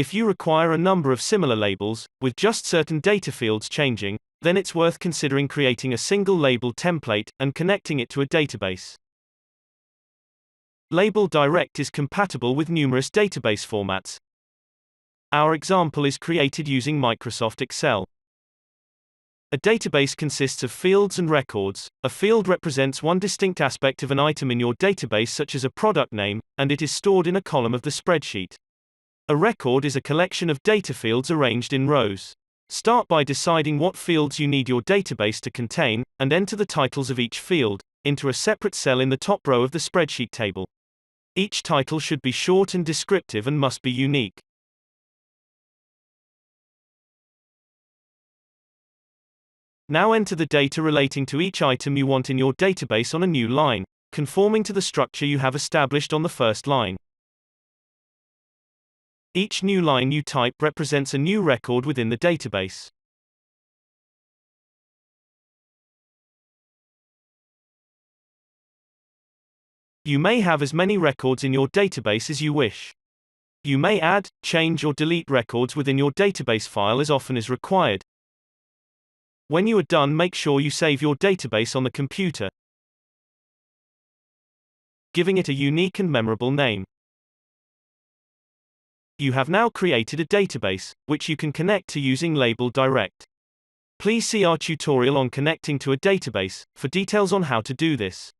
If you require a number of similar labels, with just certain data fields changing, then it's worth considering creating a single label template and connecting it to a database. LabelDirect is compatible with numerous database formats. Our example is created using Microsoft Excel. A database consists of fields and records. A field represents one distinct aspect of an item in your database, such as a product name, and it is stored in a column of the spreadsheet. A record is a collection of data fields arranged in rows. Start by deciding what fields you need your database to contain, and enter the titles of each field into a separate cell in the top row of the spreadsheet table. Each title should be short and descriptive and must be unique. Now enter the data relating to each item you want in your database on a new line, conforming to the structure you have established on the first line. Each new line you type represents a new record within the database. You may have as many records in your database as you wish. You may add, change or delete records within your database file as often as required. When you are done, make sure you save your database on the computer, giving it a unique and memorable name. You have now created a database, which you can connect to using LabelDirect. Please see our tutorial on connecting to a database for details on how to do this.